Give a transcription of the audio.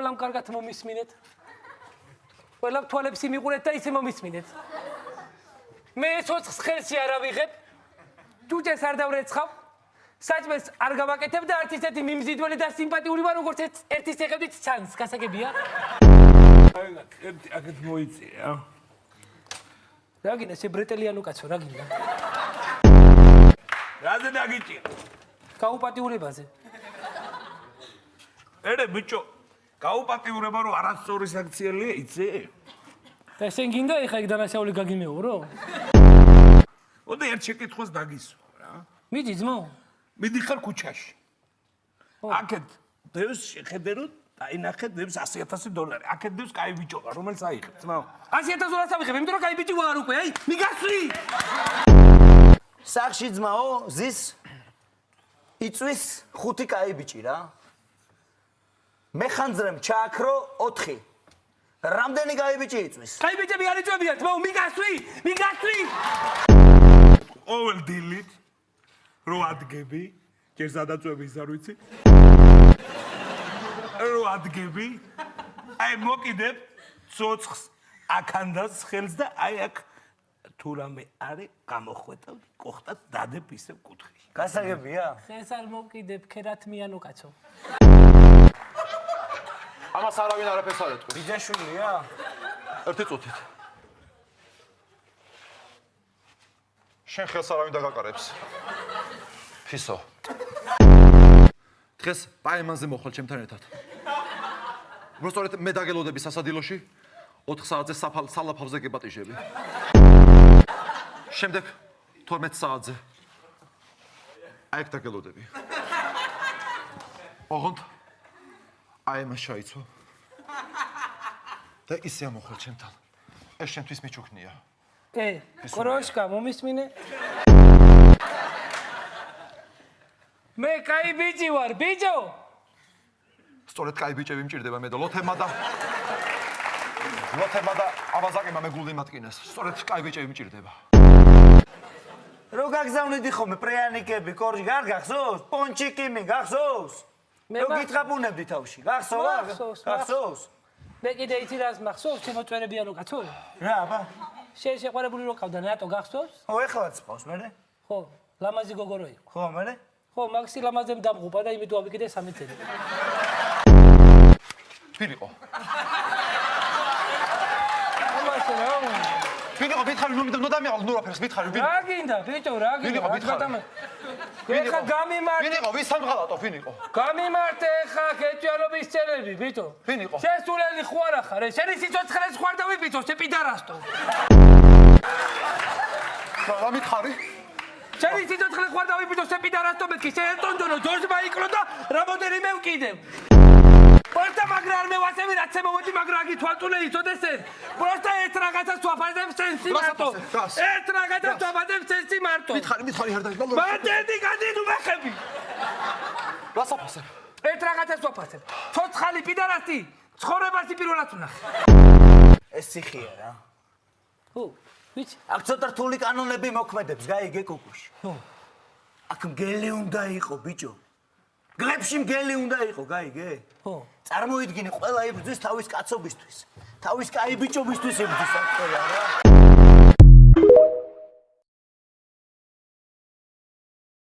ყველამ კარგად მომისმინეთ. ყველა თვალებს იმიყურეთ და ისე მომისმინეთ. მე ცოცხს ხელში არ ავიღებ. ჯუჯეს არ დავრეცხავ. საჭმელს არ გავაკეთებ და არც ისეთი მიმზიდველი და სიმპათიური ვარ, როგორც ერთის ეხებდით ჩანს, გასაგებია? ერთი აქეთ მოიწია. რა გინდა, შე ბრეტელიანო კაცო, რა გინდა? რაზე დაგიჭირა? გაუპატიურებაზე. ერე ბიჭო, გაუპატიურება რომ არასწორი საქციელია, იცი? და შენ გინდა ეხა იქ დანაშაული გაგიმეორო? ოდე ერთ შეკითხვას დაგისვა რა. მიდი ძმო. მიდიხარ ქუჩაში. აქეთ დევს შეხედერო, დაინახეთ დევს $100,000. აქეთ დევს კაი ბიჭოა, რომელიც აიღებ, ძმაო. $100,000 ავიღებ, იმიტომ რომ კაი ბიჭი ვარ უკვე, აი, მიგასვი. სახში ძმაო, ზის იწვის 5 კაი ბიჭი რა. მეხანძრემ ჩააქრო 4. რამდენი კაი ბიჭი იწვის? კაი ბიჭები არ იწვევიან, ძმაო, მიგასვი. ყოველ დილით რო ადგები, ჯერ სადაწვევი ისა რო იცი? რო ადგები, აი მოკიდებ ცოცხს აქანდას ხელს და აი აქ თუ რამე არის გამოხვეთავ, კოხტად დადებ ისევ კუთხეში. გასაგებია? ხეს არ მოკიდებ, ქერათმიანო კაცო. ამას არავინ არაფერს არ ეტყვის. ბიძაშვილია? ერთი წუთით. შენ ხელს არავინ დაგაყარებს. ფისო. დღეს პაემანზე მოხვალ ჩემთან ერთად. უბრალოდ მე დაგელოდები სასადილოში 4 საათზე სალაფავზე გეპატიჟები. შემდეგ 12 საათზე აი ეგ დაგელოდები. ოღონდ აი მას შეიცვა. და ისე მოხვალ ჩემთან. ეს შენთვის მიჩუქნია. კროშკა მომისმინე. მე კაი ბიჭი ვარ, ბიჭო. სწორედ კაი ბიჭები მჭირდება მე და ლოთემა და ავაზაკემა მეგულდი მატკინეს. სწორედ კაი ბიჭები მჭირდება. რო გაგზავნიდი ხოლმე პრეანიკები, კორჯი არ გახსოვს? პონჩიკიმი გახსოვს? რო გითხრაპუნებდი თავში, გახსოვს? მე კიდე იცი რას მახსოვს, შემოწვერებიანო კაცო? რა, აბა? შენ შეყვარებული რო ყავდა ნატო გახსოვს? ო, ეხლაც ყავს მე? ხო, ლამაზი გოგორო იყო. ხო, მე? ხო, მაქსი ლამაზემ დამღუპა და იმით ავიკიდე 3 წელი. თქვენ იყო. ამასე რა? თქვენ იყო მითხარი ნუ დამიავალ ნუ რაფერს მითხარი ვინ? რა გინდა, ბიჭო, რა გინდა? ეხა გამიმარტე. ვინ იყო? ვის სამღალატო ვინ იყო? გამიმარტე ეხა ქეჭიანობის წელები, ბიჭო. ვინ იყო? შენ სულელი ხوار ახარ, შენი სიცოცხლეს ხوار და ვიბიჭო, შე პიდარასტო. რა მითხარი? შენი სიცოცხლე ხوار და ვიბიჭო, შე პიდარასტო მეთქი, შენ ელტონჯონო ჯორჯ მაიკლო და რამოდენი მე ვკიდებ. Просто მაგრამ არ მევასები რაც მომოდი მაგრამ აგი თვალწუნე იცოდეს ეს. Просто ერთ რაღაცას ვაფარდებს სენსი მარტო. ერთ რაღაცას ვაფარდებს სენსი მარტო. მითხარი არ დაიწყო. მანდედი გადი ნუ მეხები. რა საფასებ? ერთ რაღაცას ვაფასებ. ცოცხალი პიდარასტი ცხოვრებას პირველად ვნახე. ეს ციხია რა. ხო, ვიცი. აქ ცოტა რთული კანონები მოქმედებს, გაიგე კუკუში. ხო. აქ მგელი უნდა იყო, ბიჭო. გლებში მგელი უნდა იყო, გაიგე? ხო. წარმოიდგინე, ყველა იბრძვის თავის კაცობისთვის. თავის კაი ბიჭობისთვის იბრძვის ყველა რა.